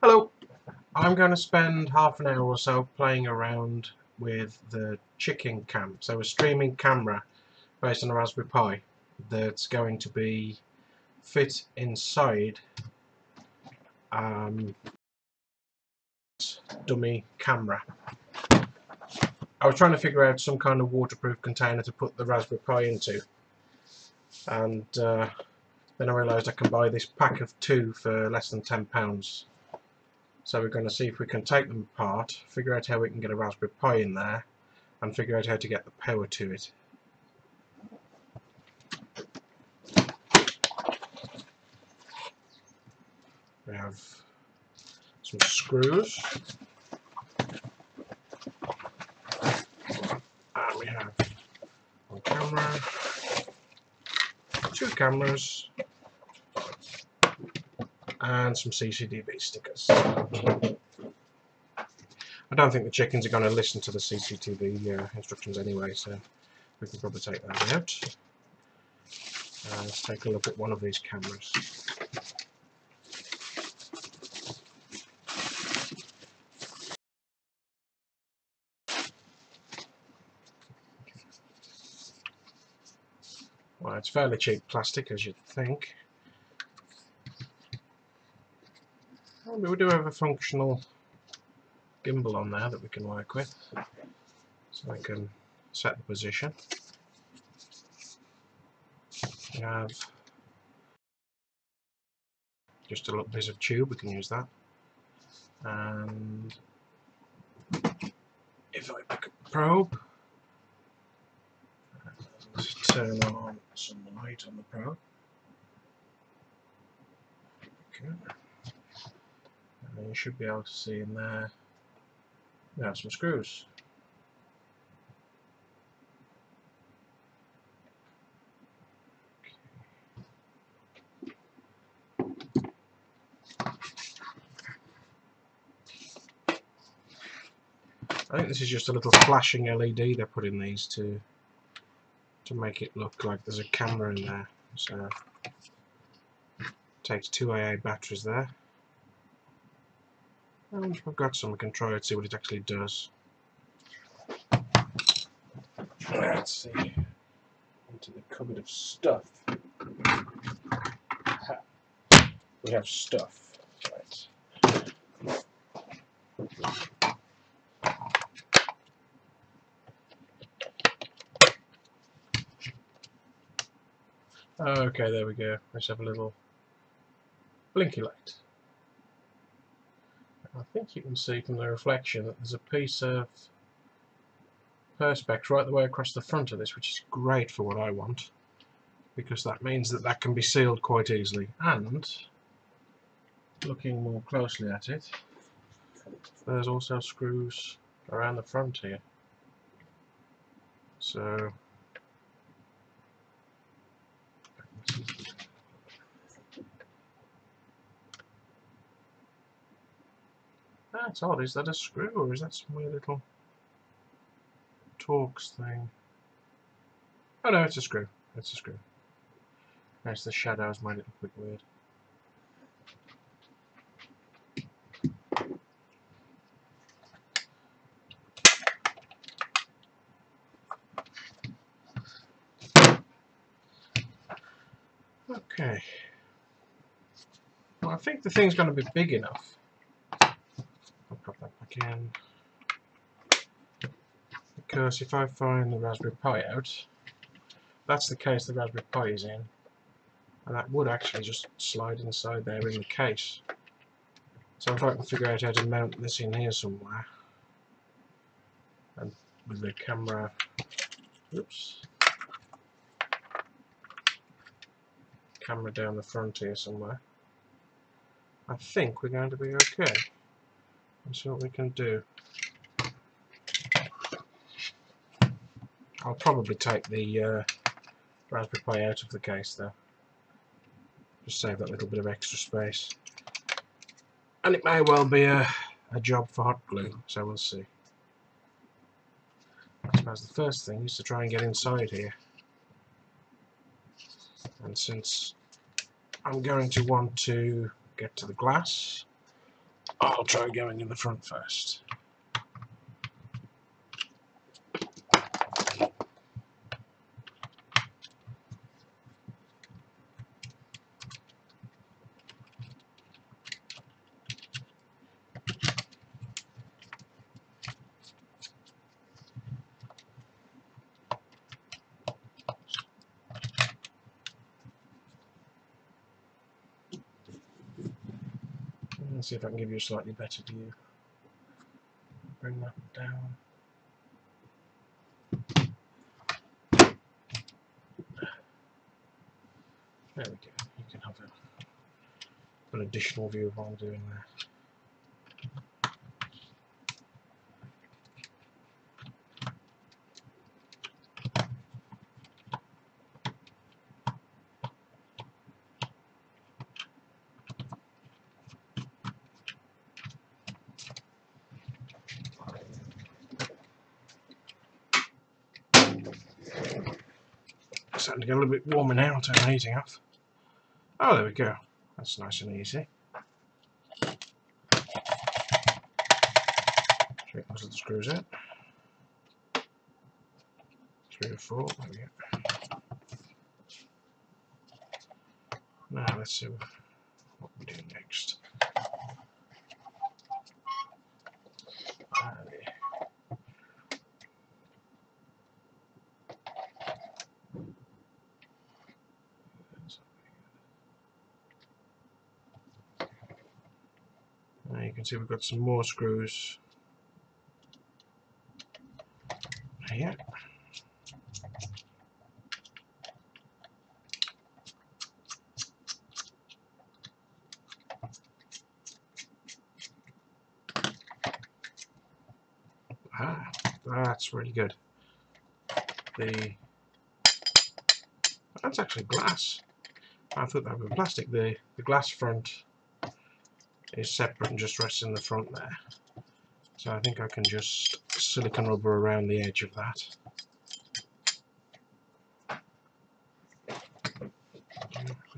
Hello! I'm going to spend half an hour or so playing around with the chicken cam, so a streaming camera based on a Raspberry Pi that's going to be fit inside dummy camera. I was trying to figure out some kind of waterproof container to put the Raspberry Pi into, and then I realised I can buy this pack of 2 for less than £10. So we're going to see if we can take them apart, figure out how we can get a Raspberry Pi in there, and figure out how to get the power to it. We have some screws, and we have one camera, 2 cameras, and some CCTV stickers. I don't think the chickens are going to listen to the CCTV instructions anyway, so we can probably take that out. Let's take a look at one of these cameras. Well, it's fairly cheap plastic, as you'd think. Well, we do have a functional gimbal on there that we can work with, so I can set the position. We have just a little piece of tube, we can use that, and if I pick up the probe and turn on some light on the probe, okay, and you should be able to see in there we have some screws. I think this is just a little flashing LED they put in these to make it look like there's a camera in there. So it takes 2 AA batteries there. And I've got some, we can try it, see what it actually does. Let's see. Into the cupboard of stuff. We have stuff. Right. Okay, there we go. Let's have a little blinky light. I think you can see from the reflection that there's a piece of perspex right the way across the front of this, which is great for what I want, because that means that that can be sealed quite easily. And looking more closely at it, there's also screws around the front here. So that's odd. Is that a screw, or is that some weird little Torx thing? Oh no, it's a screw. It's a screw. There's the shadows made it look a bit weird. Okay. Well, I think the thing's going to be big enough. I'll pop that back in. Because if I find the Raspberry Pi out, that's the case the Raspberry Pi is in. And that would actually just slide inside there in the case. So if I can figure out how to mount this in here somewhere, and with the camera, oops, camera down the front here somewhere, I think we're going to be okay. Let's see what we can do. I'll probably take the Raspberry Pi out of the case though. Just save that little bit of extra space. And it may well be a job for hot glue, so we'll see. I suppose the first thing is to try and get inside here. And since I'm going to want to get to the glass, I'll try going in the front first. Let's see if I can give you a slightly better view. Bring that down. There we go. You can have an additional view of what I'm doing there. It's starting to get a little bit warmer now. I'll turn the heating off. Oh, there we go. That's nice and easy. Take those little screws out. 3 or 4. There we go. Now let's see what we do next. Now you can see we've got some more screws here. Ah, that's really good. That's actually glass. I thought that would be plastic. The glass front is separate and just rests in the front there. So I think I can just silicone rubber around the edge of that.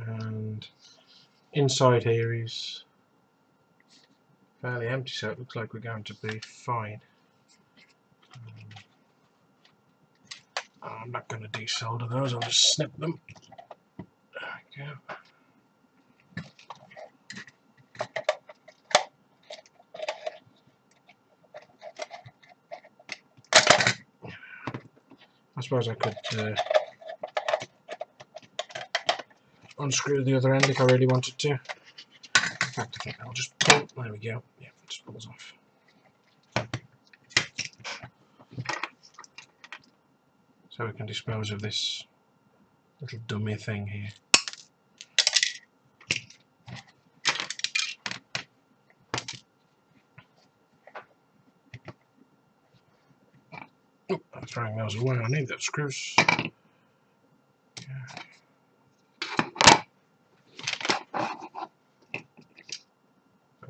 And inside here is fairly empty, so it looks like we're going to be fine. I'm not going to desolder those, I'll just snip them. There we go. I suppose I could unscrew the other end if I really wanted to. In fact, I think I'll just pull. There we go. Yeah, it just pulls off. So we can dispose of this little dummy thing here. Oh, I'm throwing those away. I need those screws. But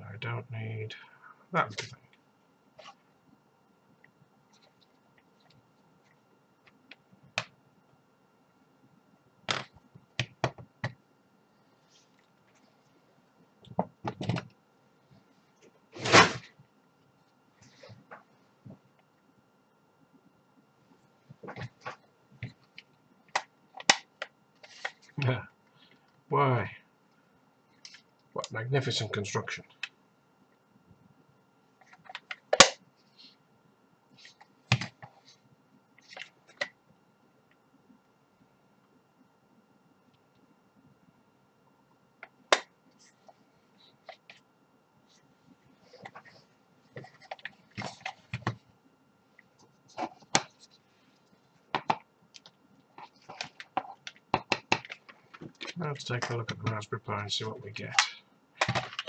I don't need that little thing. Why? What magnificent construction. Let's take a look at the Raspberry Pi and see what we get.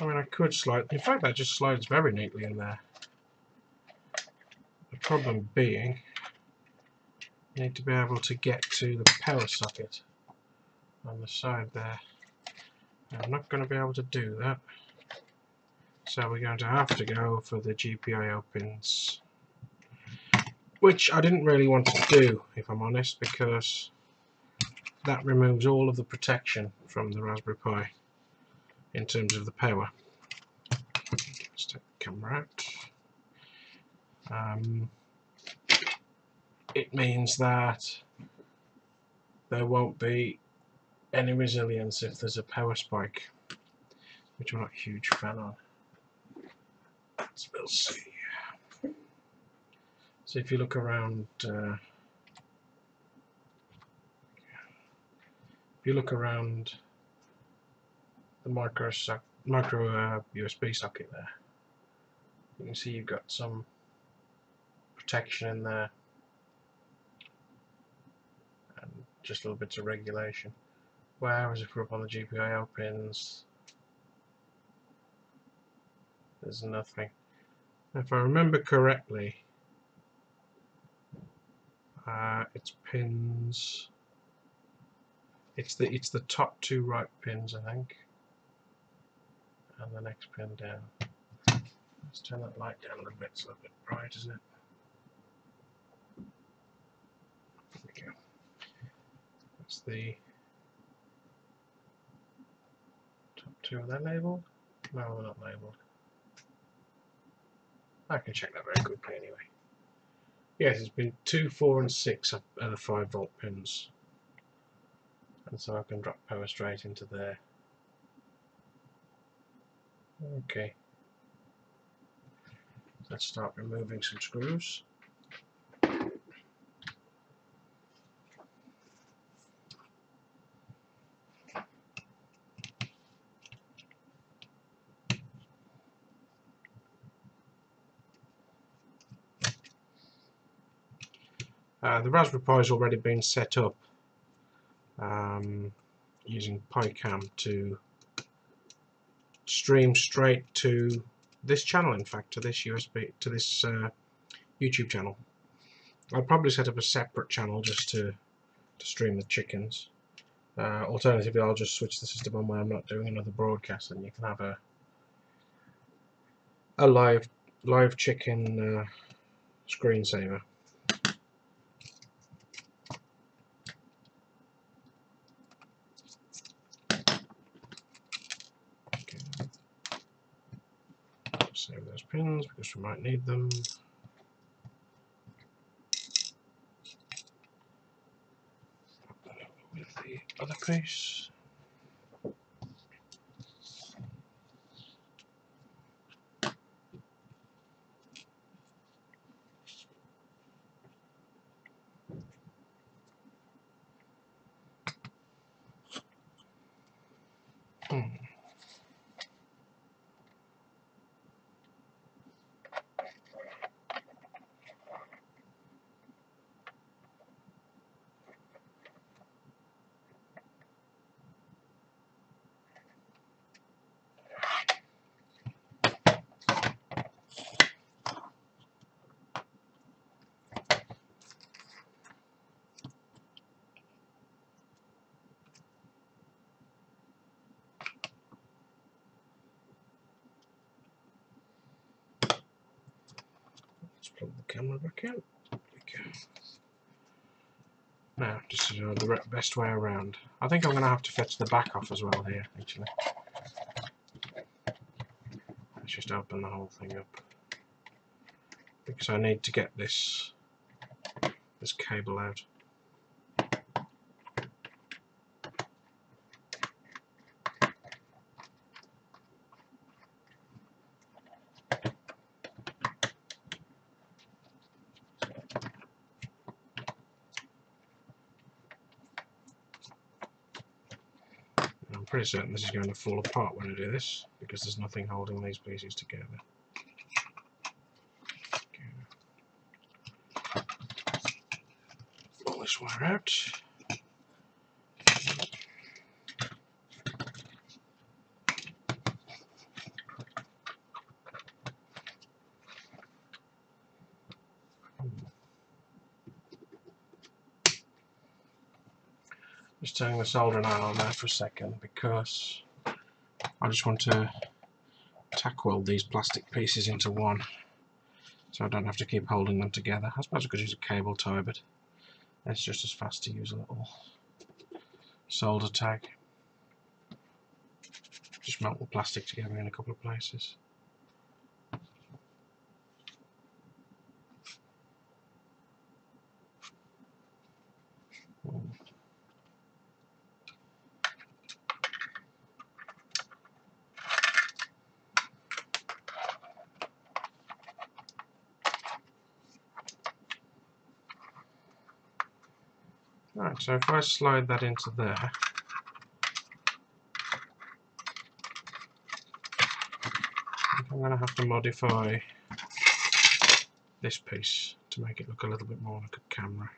I mean, I could slide. In fact, that just slides very neatly in there. The problem being, you need to be able to get to the power socket on the side there. I'm not going to be able to do that. So we're going to have to go for the GPIO pins. Which I didn't really want to do, if I'm honest, because that removes all of the protection from the Raspberry Pi in terms of the power. Let's take camera out. It means that there won't be any resilience if there's a power spike, which I'm not a huge fan of. So we'll see. So if you look around, the micro USB socket there, you can see you've got some protection in there and just little bits of regulation. Whereas if we're up on the GPIO pins, there's nothing. If I remember correctly, it's pins. It's the top two right pins, I think, and the next pin down. Let's turn that light down a little bit. It's a little bit bright, isn't it? There we go. That's the top two. Are they labelled? No, they're not labelled. I can check that very quickly anyway. Yes, it's been 2, 4 and 6 are the 5-volt pins. And so I can drop power straight into there. Okay. Let's start removing some screws. The Raspberry Pi has already been set up using PiCam to stream straight to this channel. In fact, to this YouTube channel. I'll probably set up a separate channel just to stream the chickens. Alternatively, I'll just switch the system on where I'm not doing another broadcast, and you can have a live chicken screensaver. Okay. Save those pins because we might need them. With the other piece. Let's plug the camera back in. There we go. Now, this is the best way around. I think I'm going to have to fetch the back off as well here, actually. Let's just open the whole thing up. Because I need to get this cable out. I'm pretty certain this is going to fall apart when I do this, because there's nothing holding these pieces together. Pull this wire out. Just turning the soldering iron on there for a second, because I just want to tack weld these plastic pieces into one, so I don't have to keep holding them together. I suppose I could use a cable tie, but it's just as fast to use a little solder tag. Just melt the plastic together in a couple of places. Right, so if I slide that into there, I'm going to have to modify this piece to make it look a little bit more like a camera.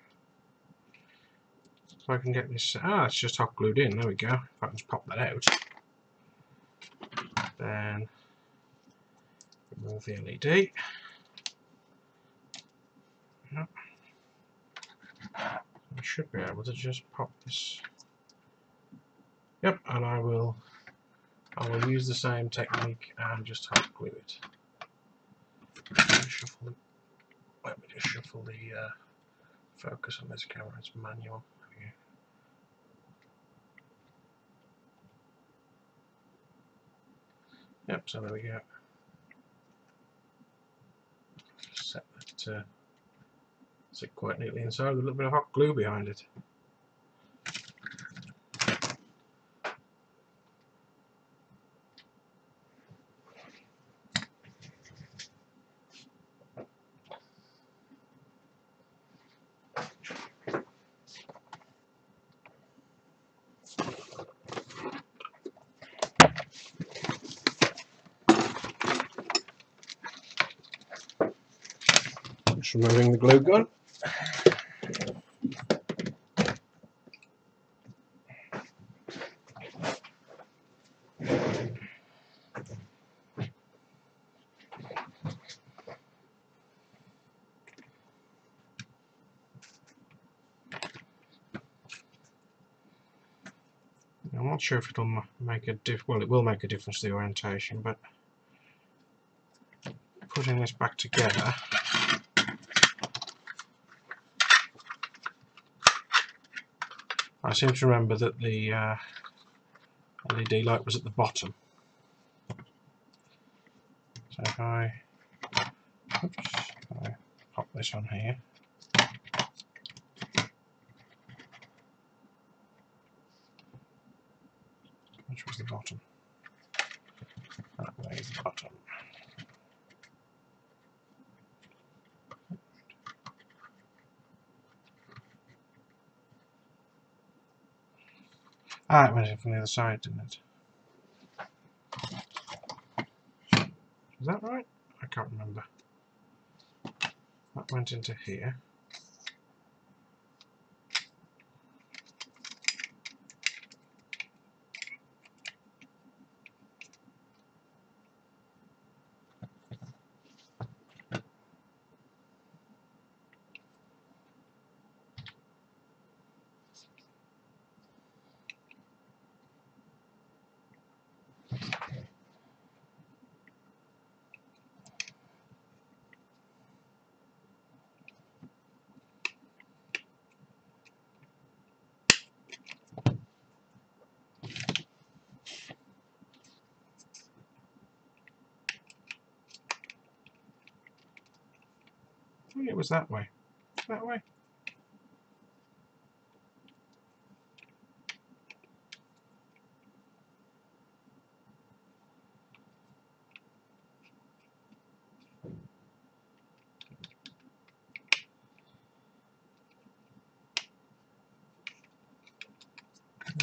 So I can get this, it's just hot glued in, there we go. If I can just pop that out, then remove the LED. Yep. I should be able to just pop this. Yep, and I will use the same technique and just hot glue it. Shuffle, let me just shuffle the focus on this camera, it's manual. Yep, so there we go. Set that to sit quite neatly inside with a little bit of hot glue behind it. Just removing the glue gun. I'm not sure if it'll make a well, it will make a difference to the orientation, but putting this back together, I seem to remember that the LED light was at the bottom. So if I pop this on here, which was the bottom? That way is the bottom. It went in from the other side, didn't it? Is that right? I can't remember. That went into here. I think it was that way. That way.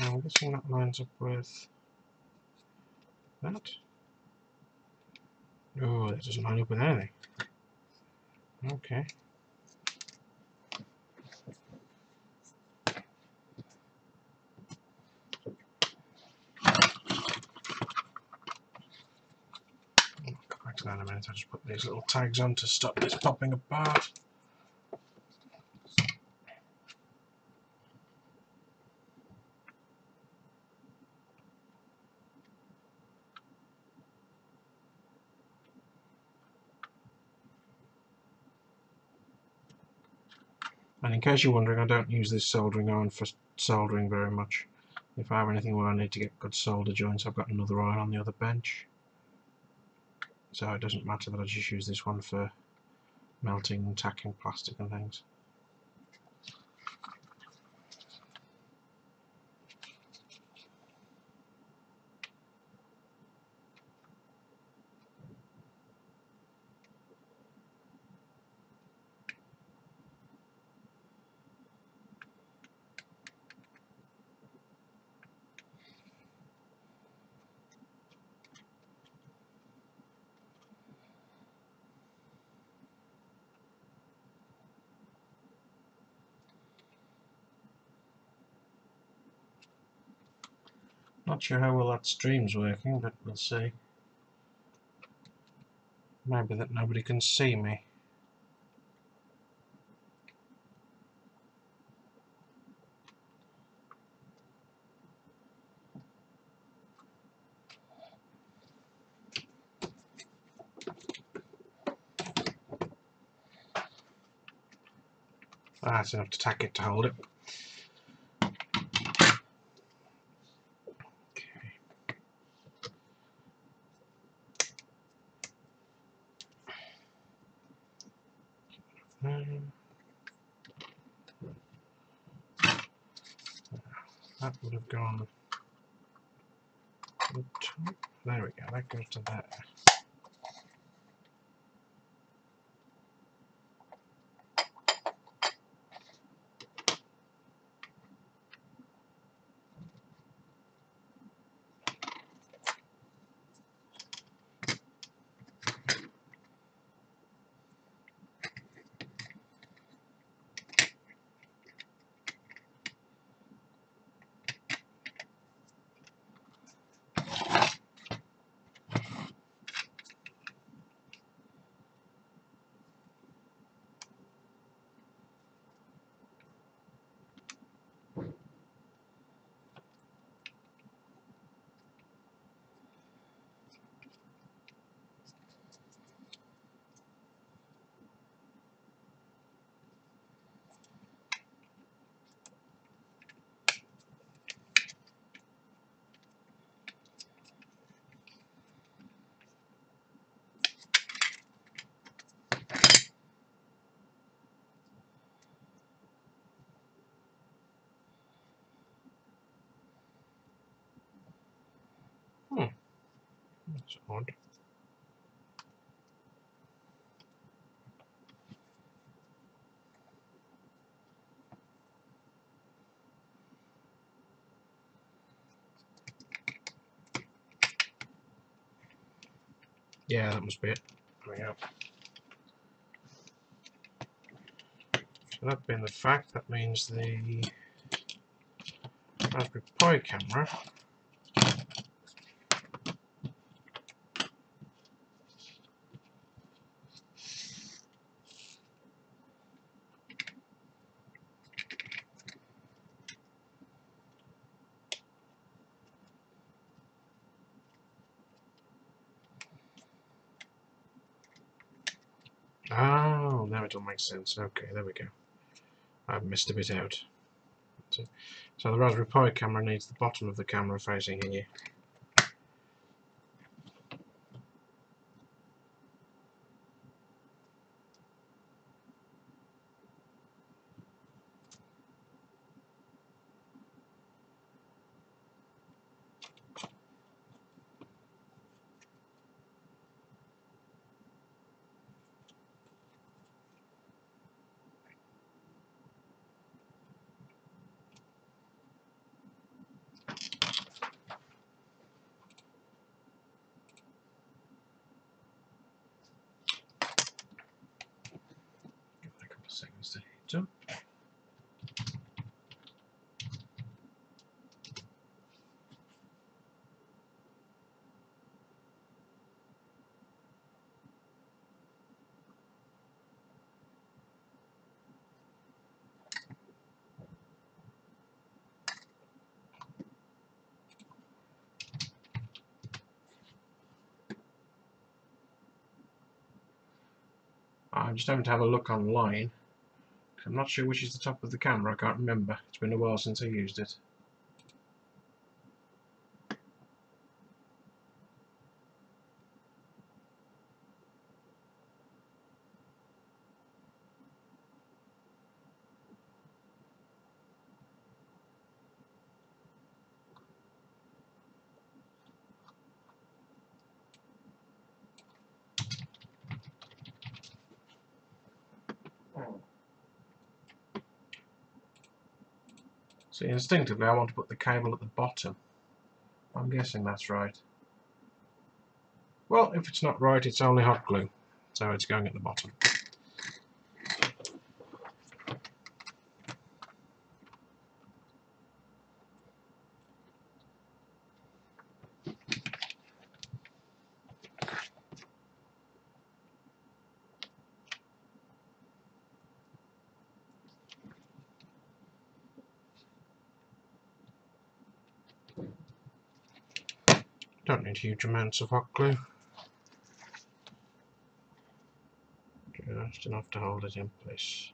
I'm guessing that lines up with that. Oh, that doesn't line up with anything. Okay. Go back to that in a minute. I'll just put these little tags on to stop this popping apart. And in case you're wondering, I don't use this soldering iron for soldering very much. If I have anything where I need to get good solder joints, I've got another iron on the other bench. So it doesn't matter that I just use this one for melting and tacking plastic and things. Not sure how well that stream's working, but we'll see. Maybe that nobody can see me. Ah, that's enough to tack it to hold it. That would have gone. There we go, that goes to there. That's odd. Yeah, that must be it. There we go. So that being the fact, that means the Raspberry Pi camera oh, now it all makes sense. Okay, there we go. I've missed a bit out. So the Raspberry Pi camera needs the bottom of the camera facing here. Give it a couple of seconds to heat up. I'm just having to have a look online. I'm not sure which is the top of the camera, I can't remember. It's been a while since I used it. See, instinctively I want to put the cable at the bottom. I'm guessing that's right. Well, if it's not right, it's only hot glue, so it's going at the bottom. Don't need huge amounts of hot glue. Just enough to hold it in place.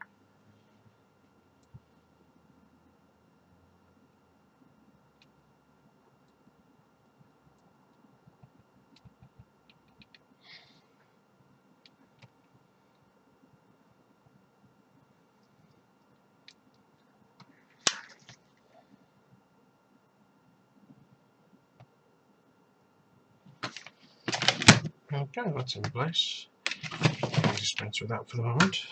Okay, that's in place. I'll dispense with that for the moment.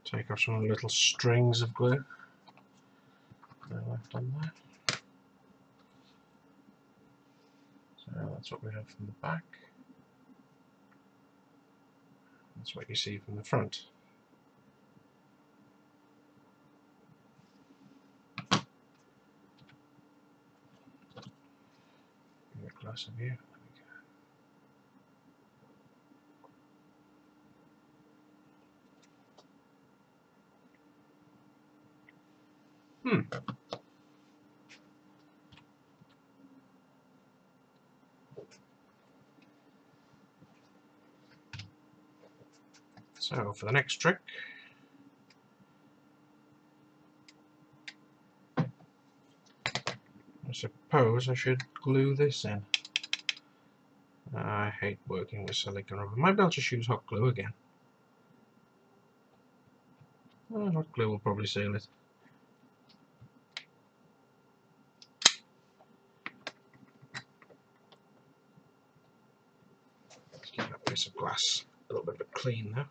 Take off some of the little strings of glue that are left on there. So that's what we have from the back. That's what you see from the front. Give you a closer view. So for the next trick, I suppose I should glue this in. I hate working with silicone rubber. Maybe I'll just use hot glue again. Hot glue will probably seal it. Let's give that piece of glass a little bit of a clean now.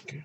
Okay.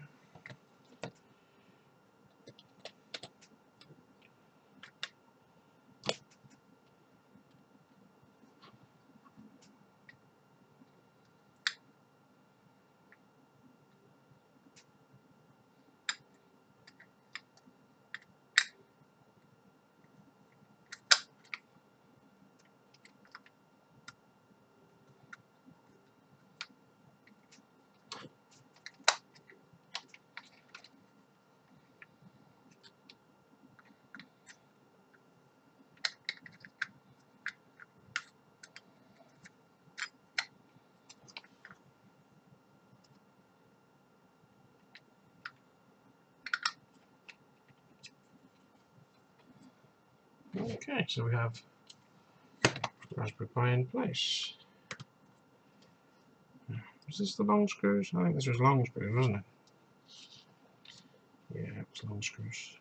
Okay, so we have Raspberry Pi in place. Was this the long screws? I think this was long screws, wasn't it? Yeah, it was long screws.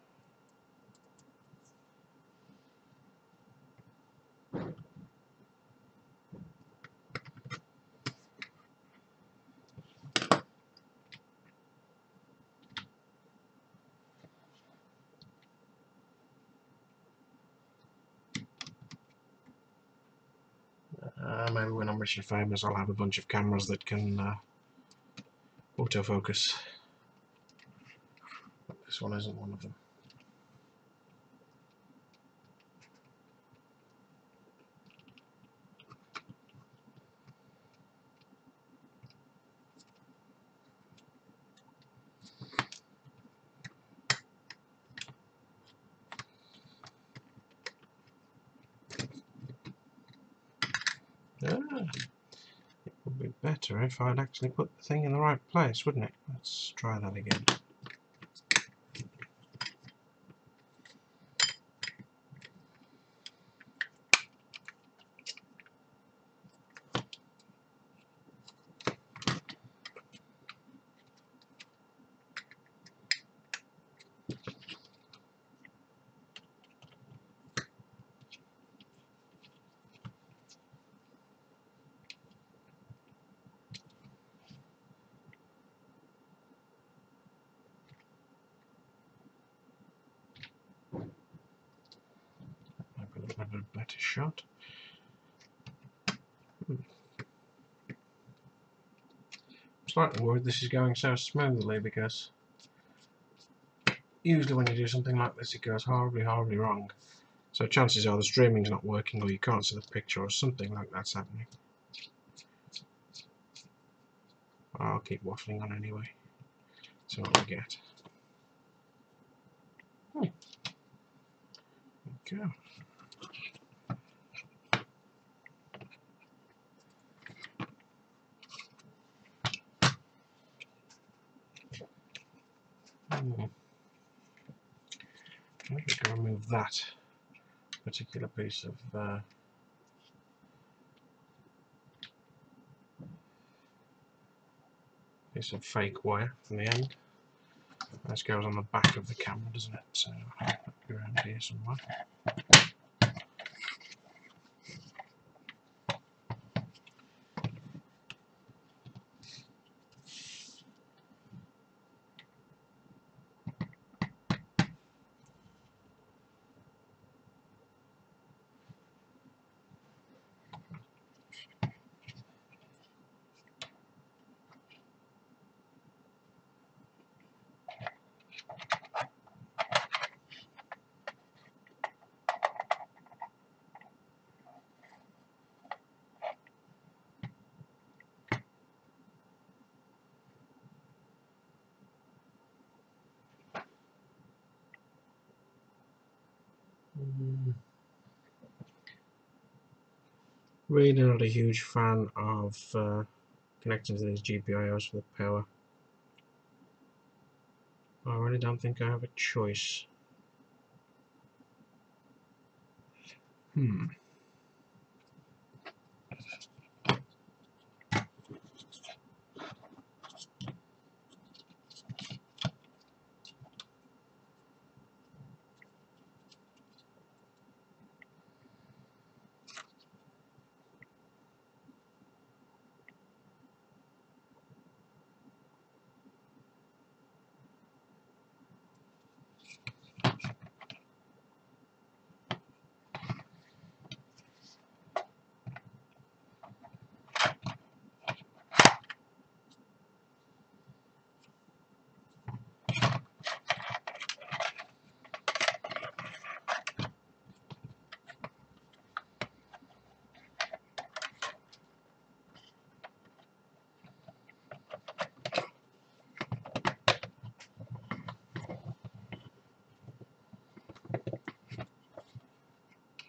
Maybe when I'm richly famous I'll have a bunch of cameras that can autofocus. But this one isn't one of them. It would be better if I'd actually put the thing in the right place, wouldn't it? Let's try that again. Maybe a little bit better shot. slightly worried this is going so smoothly, because usually when you do something like this it goes horribly wrong. So chances are the streaming's not working, or you can't see the picture, or something like that's happening. I'll keep waffling on anyway. So what we get. Okay. I'm just going to remove that particular piece of fake wire from the end. This goes on the back of the camera, doesn't it? So I'll be around here somewhere. Really not a huge fan of connecting to these GPIOs for the power. I really don't think I have a choice.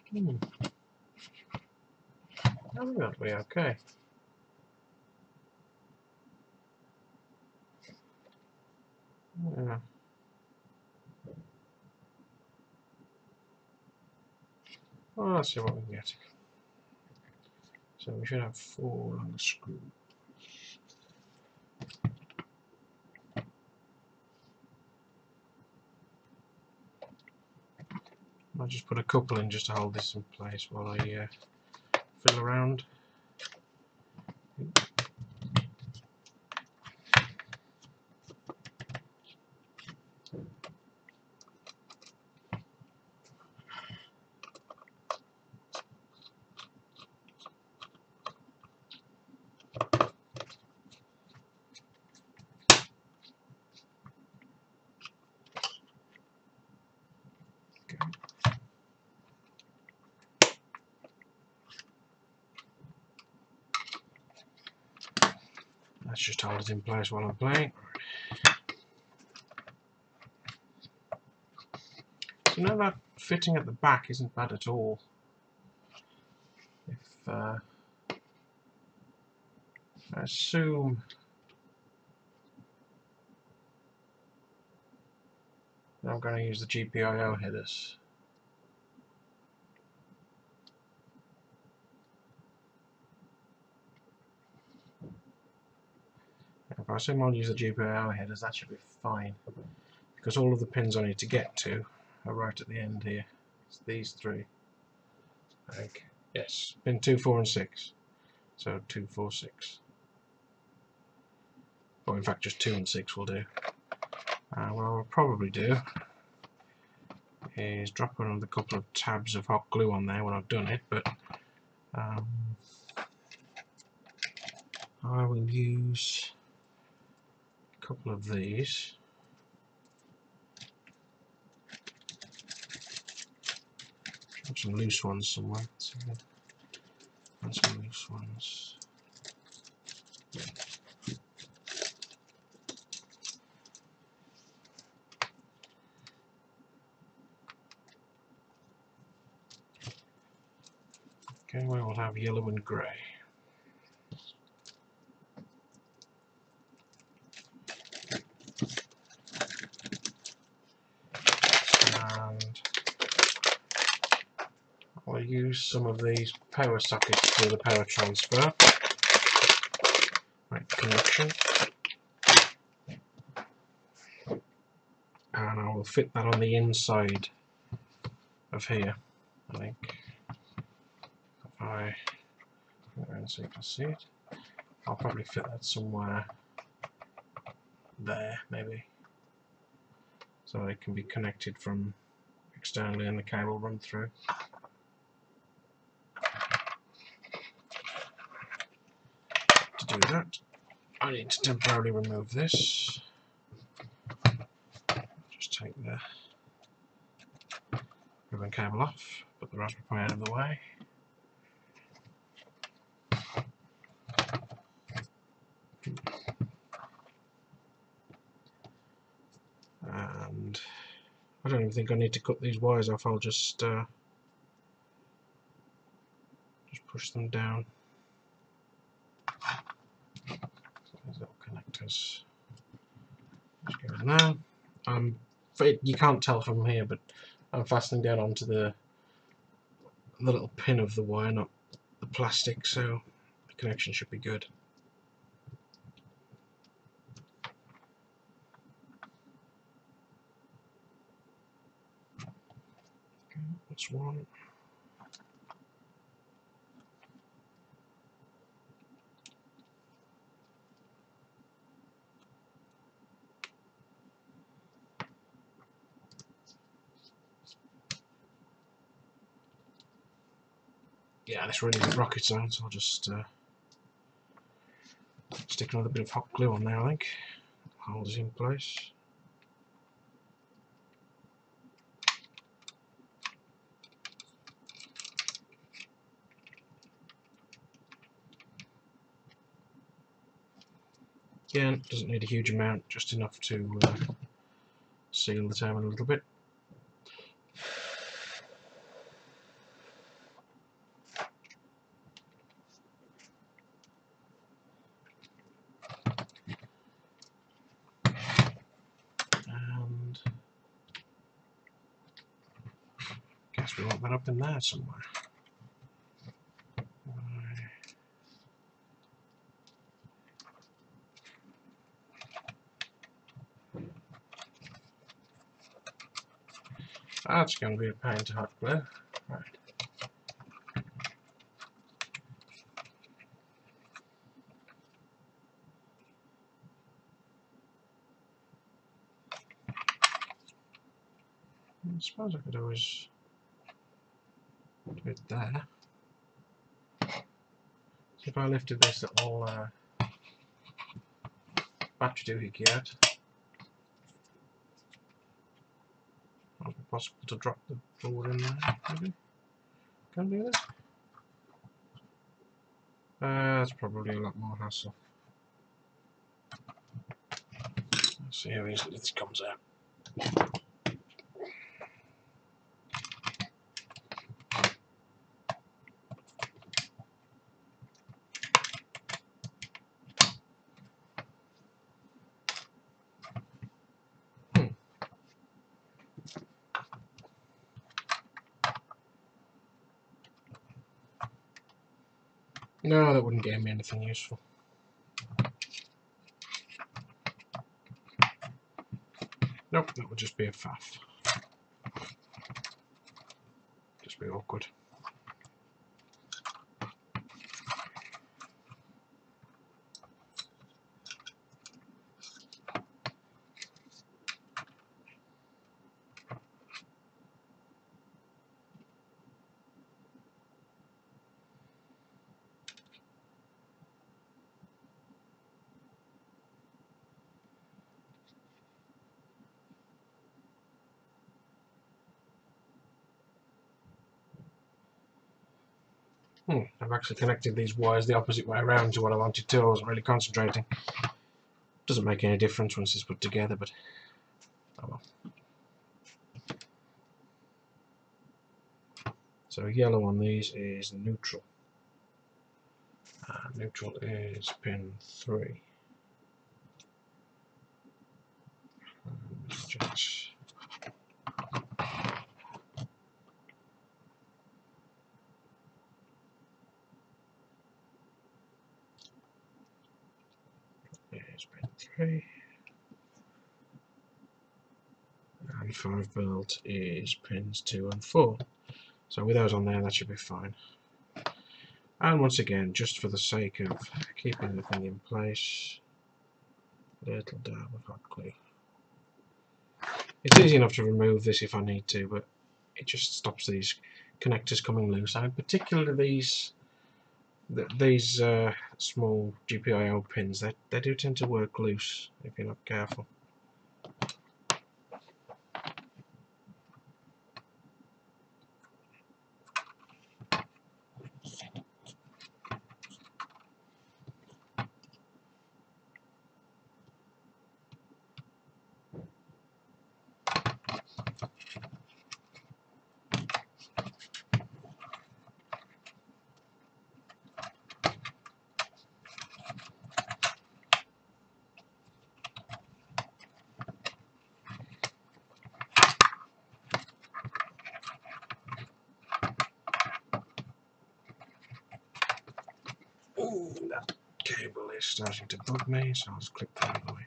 I think that'll be okay. Yeah. Well, let's see what we can get. So we should have 4 on the screw. I'll just put a couple in just to hold this in place while I fiddle around. Let's just hold it in place while I'm playing. So now that fitting at the back isn't bad at all. If I assume that I'm going to use the GPIO headers. If I assume I'll use the GPIO headers, that should be fine, because all of the pins I need to get to are right at the end here. It's these 3. I think. Yes, pin 2, 4 and 6. So 2, 4, 6. Or in fact just 2 and 6 will do. What I'll probably do is drop another couple of tabs of hot glue on there when I've done it, but I will use couple of these. Some loose ones somewhere. And some loose ones. Okay, we will have yellow and grey. And I'll use some of these power sockets for the power transfer. Right, connection. And I will fit that on the inside of here, I think. If I go around so you can see it, I'll probably fit that somewhere there, maybe, so it can be connected from externally and the cable run through. To do that, I need to temporarily remove this. Just take the ribbon cable off, put the Raspberry Pi out of the way. And I don't even think I need to cut these wires off, I'll just push them down. These little connectors. Just go in there. You can't tell from here, but I'm fastening down onto the little pin of the wire, not the plastic, so the connection should be good. Okay, that's one. Yeah, this really isn't rocket science, I'll just stick another bit of hot glue on there, I think. Hold it in place. Again, doesn't need a huge amount, just enough to seal the terminal a little bit. And guess we want that up in there somewhere. That's going to be a pain to hot glue. Right. I suppose I could always do it there. So if I lifted this little battery doohickey out, might be possible to drop the board in there, maybe? Can I do that? That's probably a lot more hassle. Let's see how easily this comes out. No, that wouldn't give me anything useful. Nope, that would just be a faff. Just be awkward. I've actually connected these wires the opposite way around to what I wanted to. I wasn't really concentrating. Doesn't make any difference once it's put together, but oh well. So yellow on these is neutral. Neutral is pin 3. Just is pin 3. And 5 volt is pins 2 and 4. So with those on there, that should be fine. And once again, just for the sake of keeping the thing in place, a little dab of hot glue. It's easy enough to remove this if I need to, but it just stops these connectors coming loose. I mean, particularly these small GPIO pins, they do tend to work loose if you're not careful. Ooh, that cable is starting to bug me, so I'll just clip that out of the way.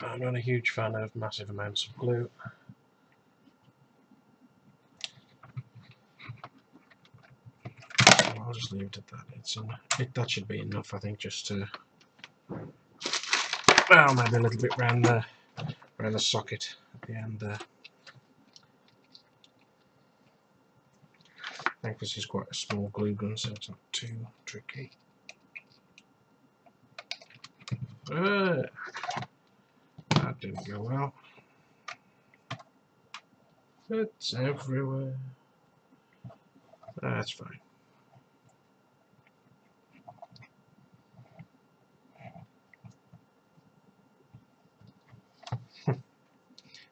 I'm not a huge fan of massive amounts of glue. So I'll just leave it at that. That should be enough, I think, just to, well, maybe a little bit around the socket at the end there. I think this is quite a small glue gun, so it's not too tricky. That didn't go well. It's everywhere. That's fine.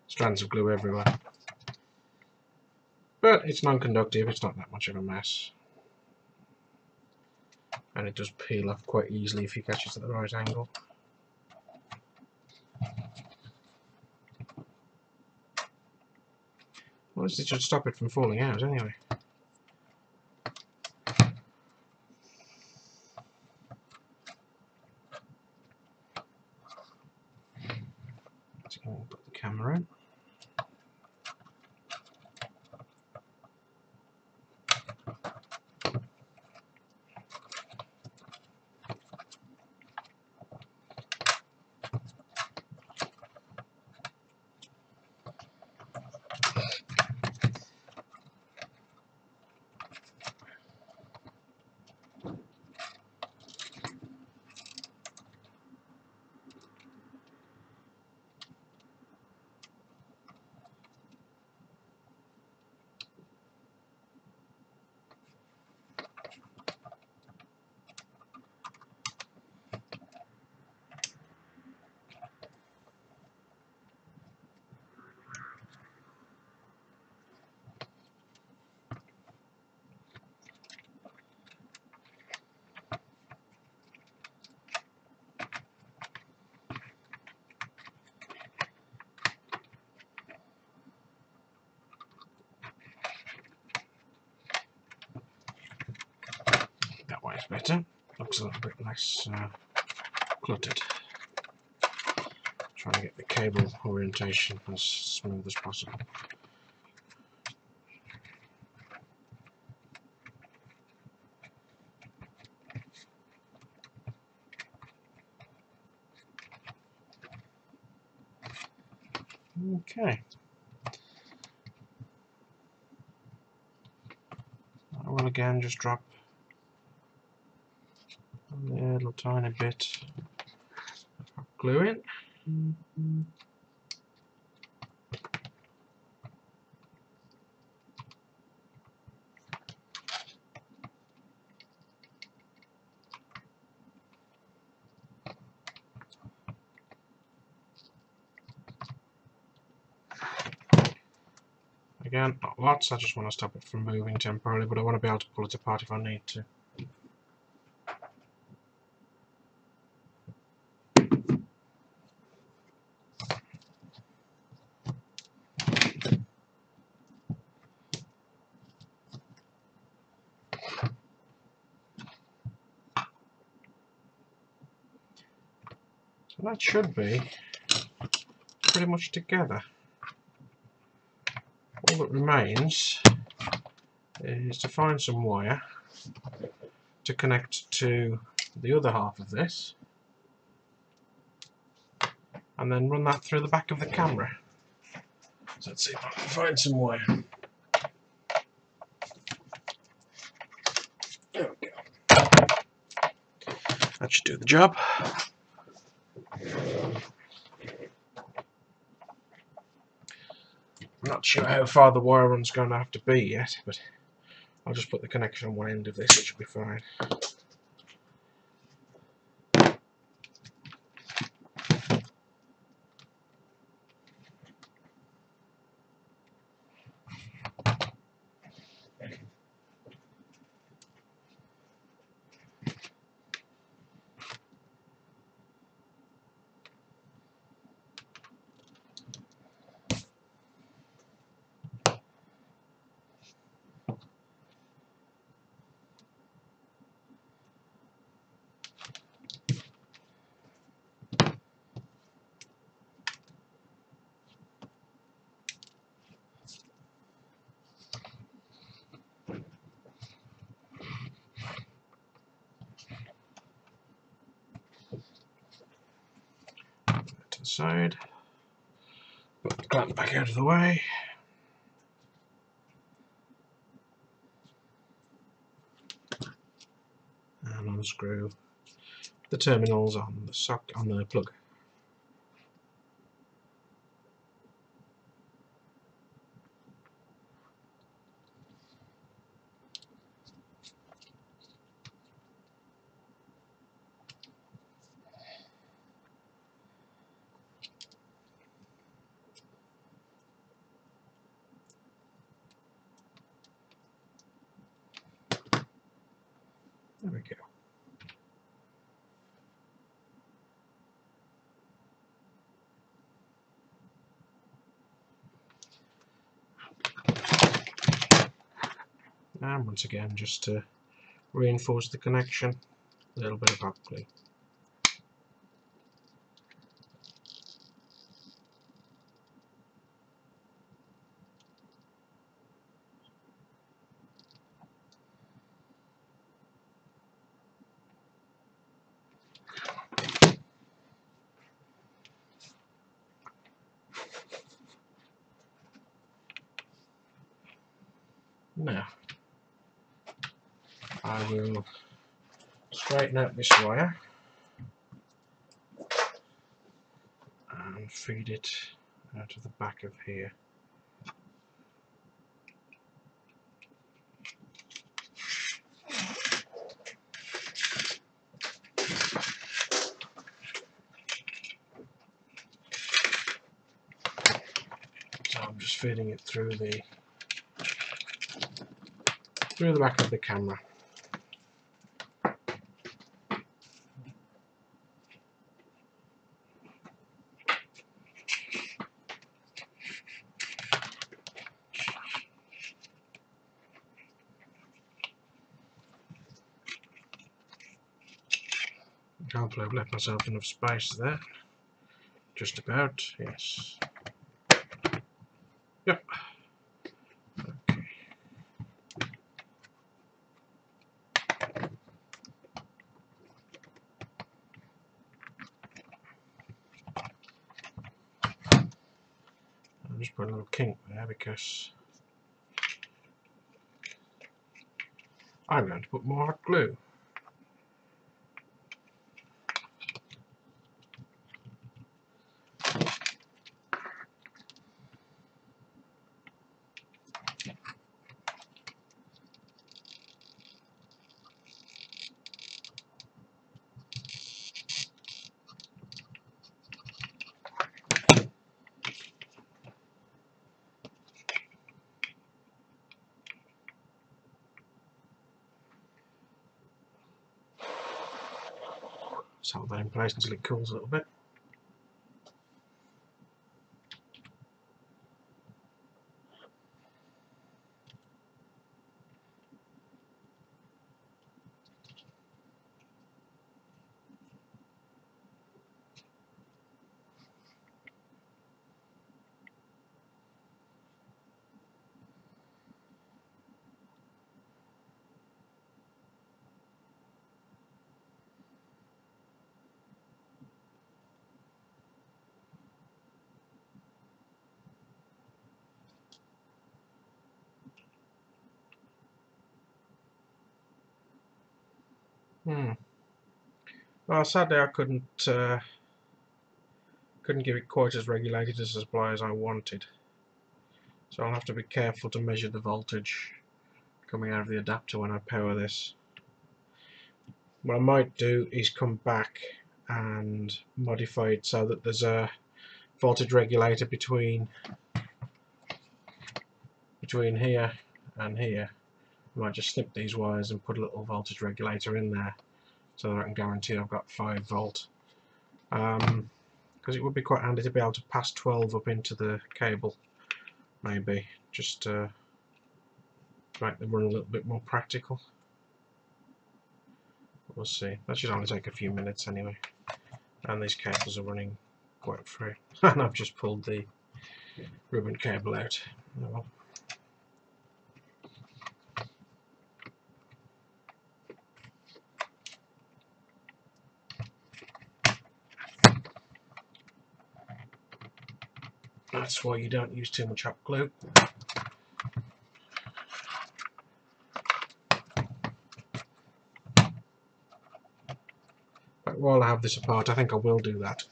Strands of glue everywhere. But it's non-conductive, it's not that much of a mess. And it does peel off quite easily if you catch it at the right angle. Well, this should stop it from falling out anyway. So we'll put the camera in. That way is better. Looks a little bit less cluttered. Trying to get the cable orientation as smooth as possible. Okay. I will again just drop a little tiny bit of glue in. Again, not lots, I just want to stop it from moving temporarily, but I want to be able to pull it apart if I need to. So that should be pretty much together. All that remains is to find some wire to connect to the other half of this, and then run that through the back of the camera. So let's see if I can find some wire. There we go. That should do the job. I'm not sure how far the wire run's going to have to be yet, but I'll just put the connection on one end of this, it should be fine. To the side. Put the clamp back out of the way. And unscrew the terminals on the plug. There we go. And once again, just to reinforce the connection, a little bit of hot glue. Now, I will straighten out this wire and feed it out of the back of here. So I'm just feeding it through the back of the camera. Hopefully I've left myself enough space there. Just about, yes. Yep. Okay. just put a little kink there because I'm going to put more hot glue. Just hold that in place until it cools a little bit. Well, sadly I couldn't give it quite as regulated a supply as I wanted, so I'll have to be careful to measure the voltage coming out of the adapter when I power this. What I might do is come back and modify it so that there's a voltage regulator between here and here. I might just snip these wires and put a little voltage regulator in there so that I can guarantee I've got 5 volt. Because it would be quite handy to be able to pass 12 up into the cable, maybe, just to make them run a little bit more practical. We'll see. That should only take a few minutes anyway. And these cables are running quite free. And I've just pulled the ribbon cable out. Oh well. That's why you don't use too much hot glue. But while I have this apart, I think I will do that.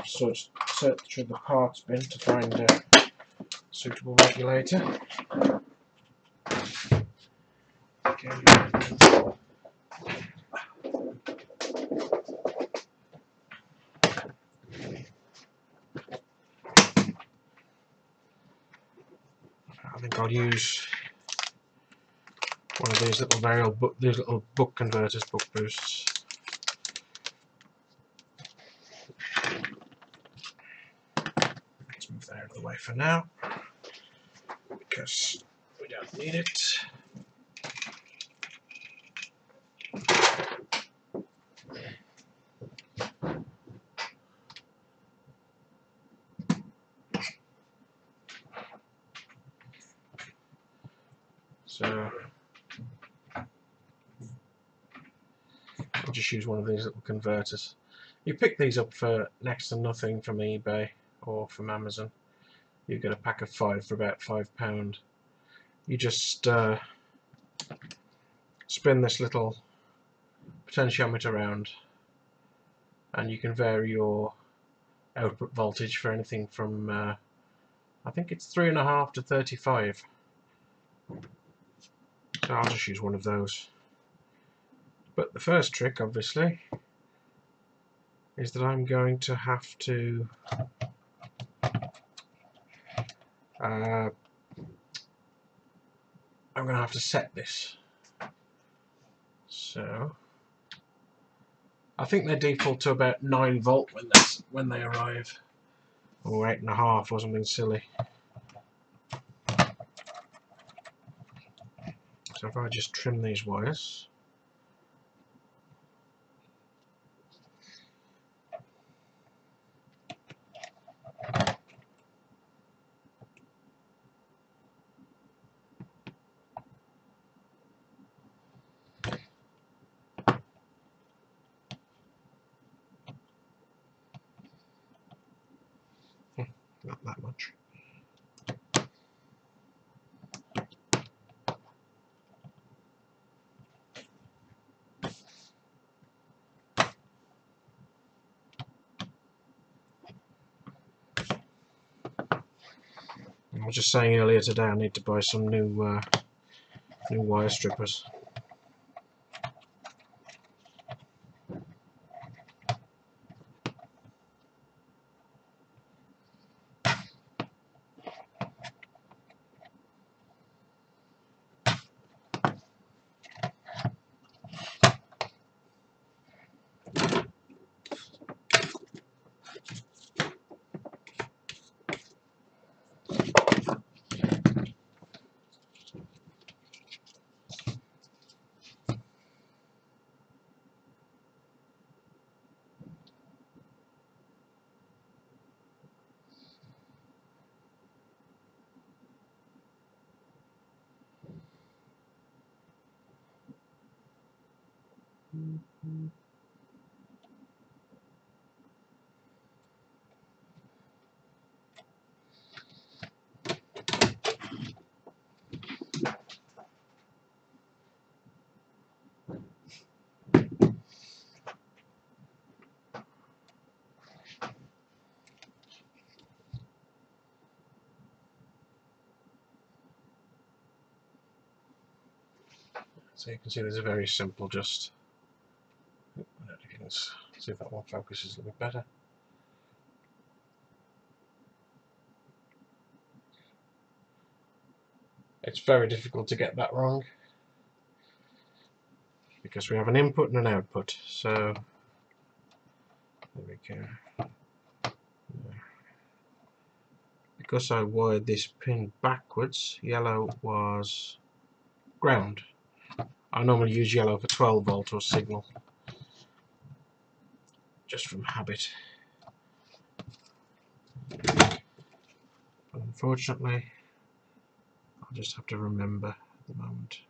So search through the parts bin to find a suitable regulator. Okay. I think I'll use one of these little book converters, book boosts. Let's move that out of the way for now, because we don't need it. So I'll just use one of these little converters. You pick these up for next to nothing from eBay or from Amazon. You get a pack of 5 for about £5. You just spin this little potentiometer around, and you can vary your output voltage for anything from I think it's 3.5 to 35. So I'll just use one of those. But the first trick, obviously, is that I'm going to have to set this. So I think they default to about 9 volt when they arrive, or 8.5 or something silly. So if I just trim these wires, not that much. I was just saying earlier today I need to buy some new wire strippers. So you can see there's a very simple, just let's see if that one focuses a little bit better. It's very difficult to get that wrong because we have an input and an output. So there we go. Because I wired this pin backwards, yellow was ground. I normally use yellow for 12 volt or signal, just from habit. But unfortunately, I'll just have to remember at the moment.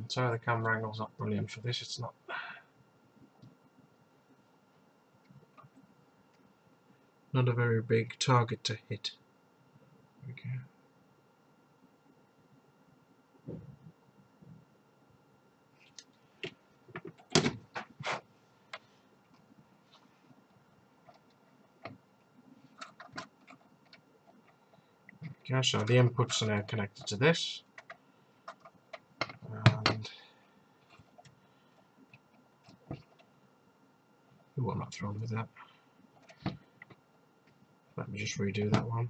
So the camera angle's not brilliant for this, it's not a very big target to hit. Okay. Okay, so the inputs are now connected to this, and I'm not thrilled with that. Let me just redo that one.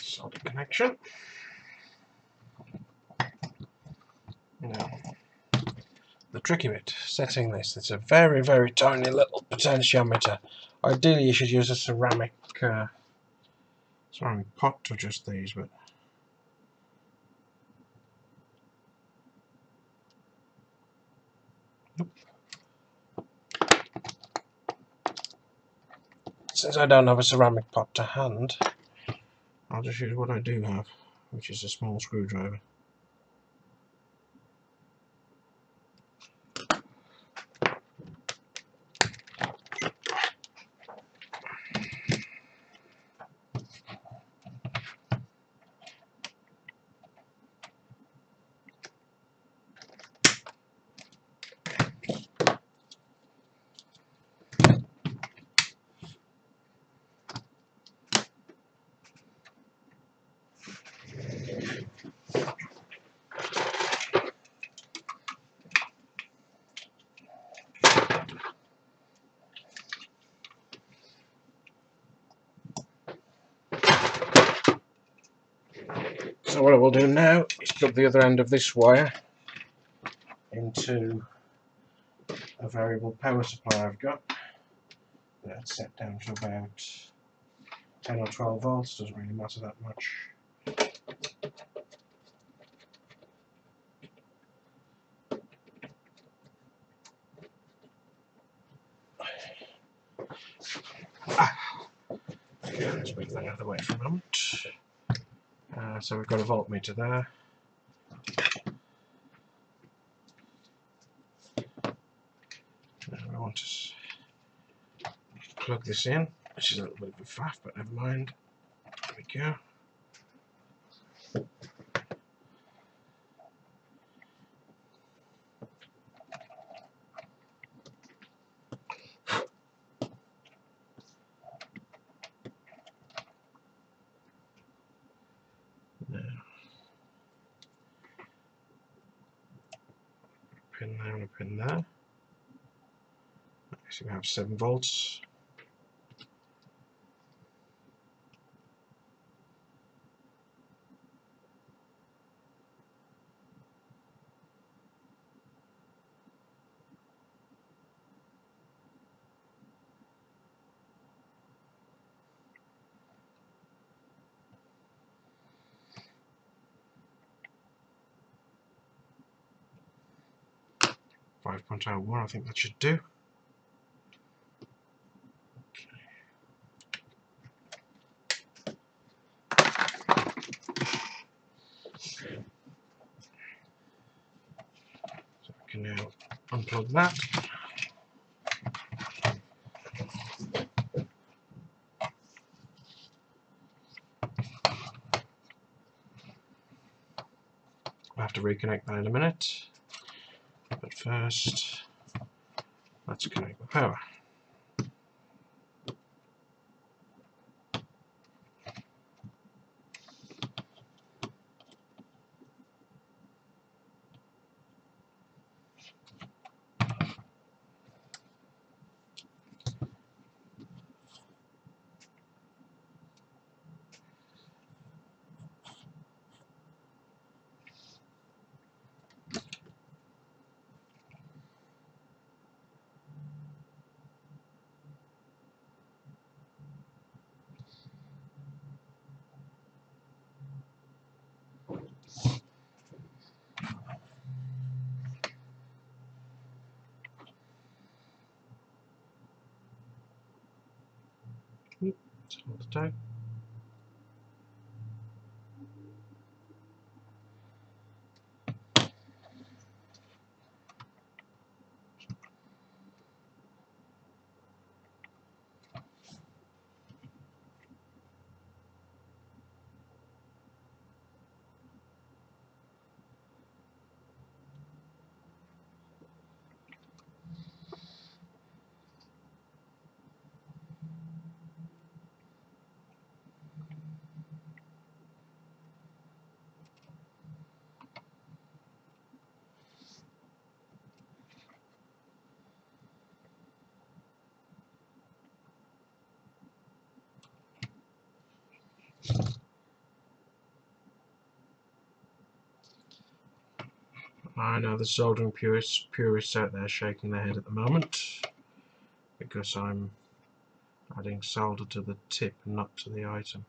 Solid connection. Now, the tricky bit, setting this, it's a very, very tiny little potentiometer. Ideally you should use a ceramic pot to adjust these, but nope. Since I don't have a ceramic pot to hand, I'll just use what I do have, which is a small screwdriver. So what I will do now is plug the other end of this wire into a variable power supply I've got. That's set down to about 10 or 12 volts, doesn't really matter that much. Okay, let's move that out of the way for a moment. So we've got a voltmeter there. Now we want to plug this in, which is a little bit of a faff, but never mind. There we go. Now, pin there and a pin there. So we have 7 volts. .01, I think that should do. So I can now unplug that. I'll have to reconnect that in a minute. But first, let's connect the power. Let's hold it tight. I know the soldering purists out there shaking their head at the moment because I'm adding solder to the tip and not to the item.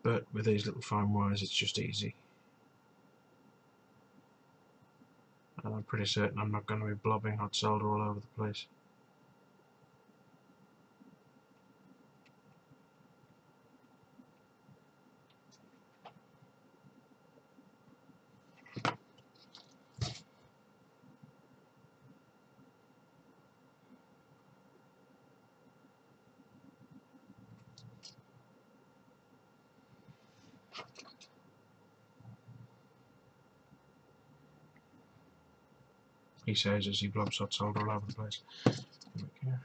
But with these little fine wires it's just easy. And I'm pretty certain I'm not going to be blobbing hot solder all over the place. He says as he blobs hot solder all over the place. There we go.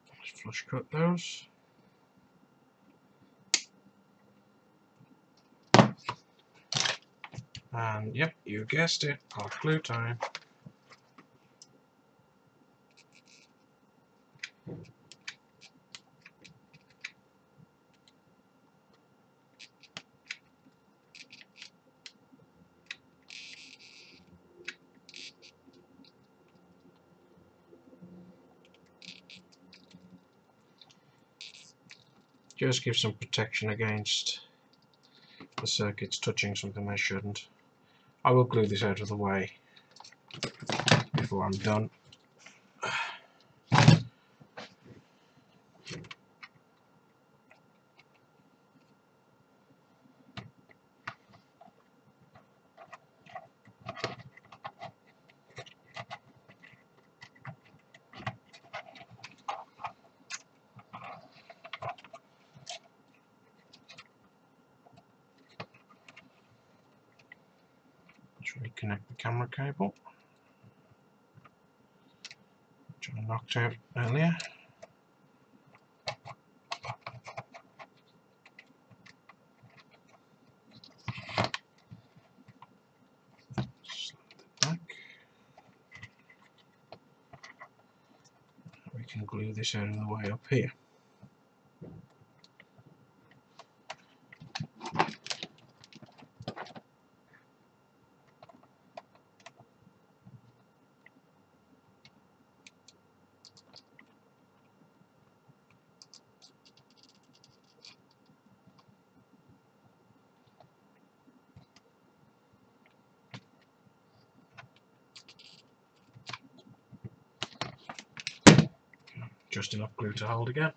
Let's flush cut those. And yep, you guessed it, hot glue time. Just give some protection against the circuits touching something they shouldn't. I will glue this out of the way before I'm done. Reconnect the camera cable, which I knocked out earlier. Slide it back. We can glue this out of the way up here. Just enough glue to hold again.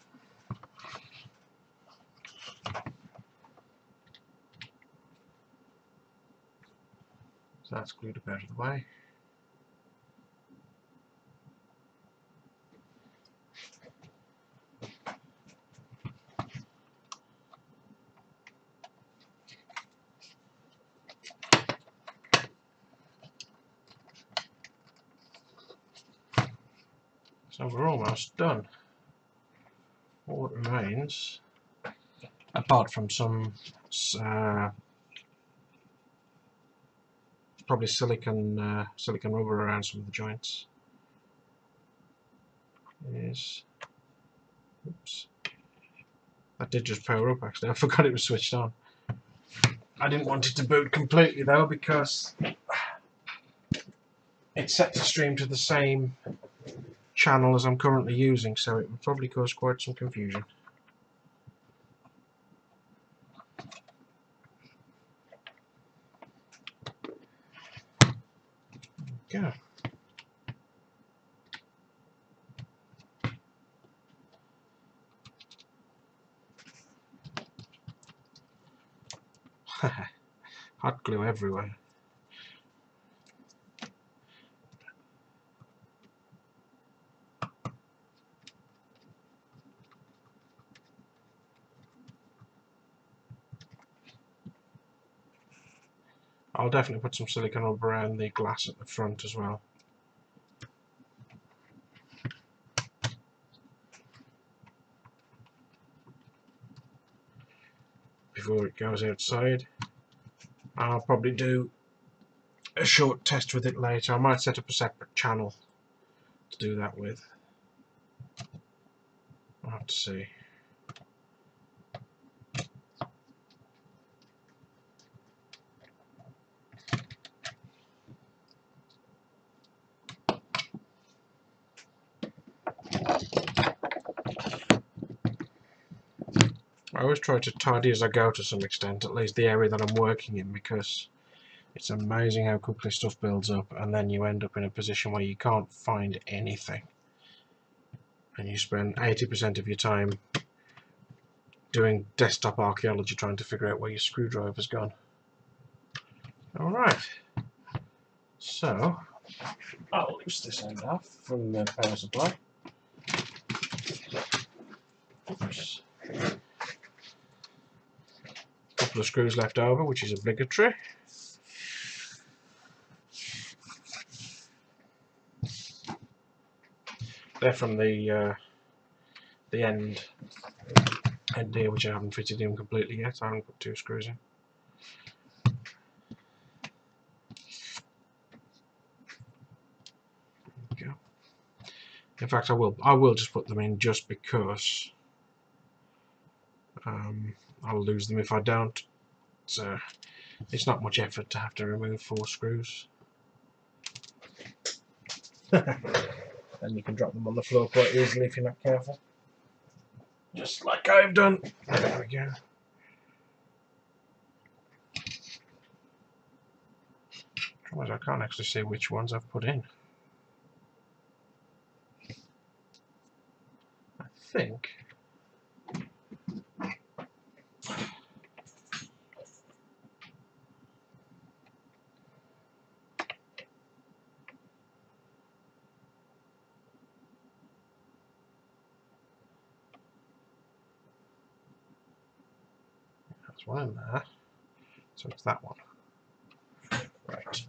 So that's glued up out of the way. So we're almost done. All that remains, apart from some probably silicon rubber around some of the joints, is, oops, that did just power up actually. I forgot it was switched on. I didn't want it to boot completely though, because it's set to stream to the same channel as I'm currently using, so it would probably cause quite some confusion. Go. Hot glue everywhere. I'll definitely put some silicone rubber around the glass at the front as well. Before it goes outside. I'll probably do a short test with it later. I might set up a separate channel to do that with. I'll have to see. I always try to tidy as I go to some extent, at least the area that I'm working in, because it's amazing how quickly stuff builds up and then you end up in a position where you can't find anything. And you spend 80% of your time doing desktop archaeology trying to figure out where your screwdriver's gone. Alright, so I'll loose this end off from the power supply. Oops. Couple of screws left over, which is obligatory. They're from the end here, which I haven't fitted in completely yet. I haven't put 2 screws in. There we go. In fact, I will just put them in just because I'll lose them if I don't. So it's not much effort to have to remove 4 screws. And you can drop them on the floor quite easily if you're not careful. just like I've done. There we go. Trouble is I can't actually see which ones I've put in. I think there's one in there, so it's that one. Right.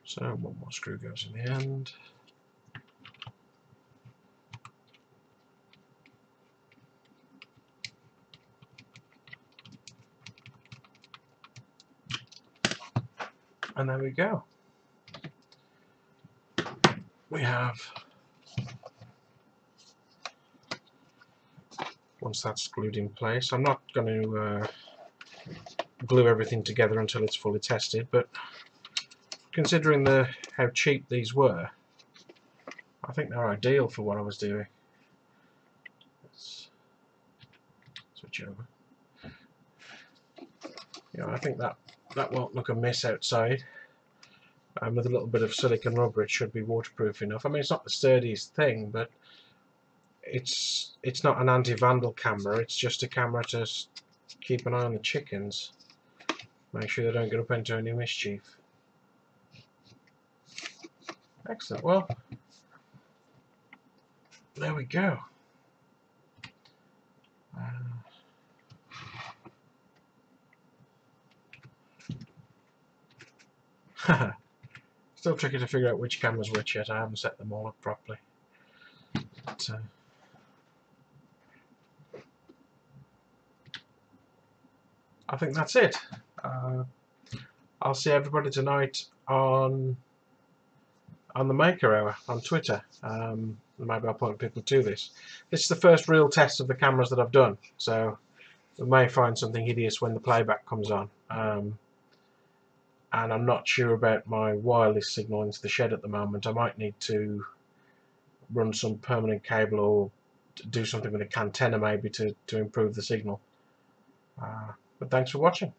So one more screw goes in the end. And there we go. We have, once that's glued in place, I'm not going to glue everything together until it's fully tested, but considering how cheap these were, I think they're ideal for what I was doing. Let's switch over. Yeah, I think that won't look amiss outside. With a little bit of silicone rubber, it should be waterproof enough. I mean, it's not the sturdiest thing, but it's not an anti-vandal camera. It's just a camera to keep an eye on the chickens, make sure they don't get up into any mischief. Excellent. Well, there we go. Still tricky to figure out which camera's which yet. I haven't set them all up properly. But, I think that's it. I'll see everybody tonight on the Maker Hour on Twitter. Maybe I'll point people to this. This is the first real test of the cameras that I've done, so we may find something hideous when the playback comes on. And I'm not sure about my wireless signal into the shed at the moment. I might need to run some permanent cable or do something with a antenna maybe to improve the signal. But thanks for watching.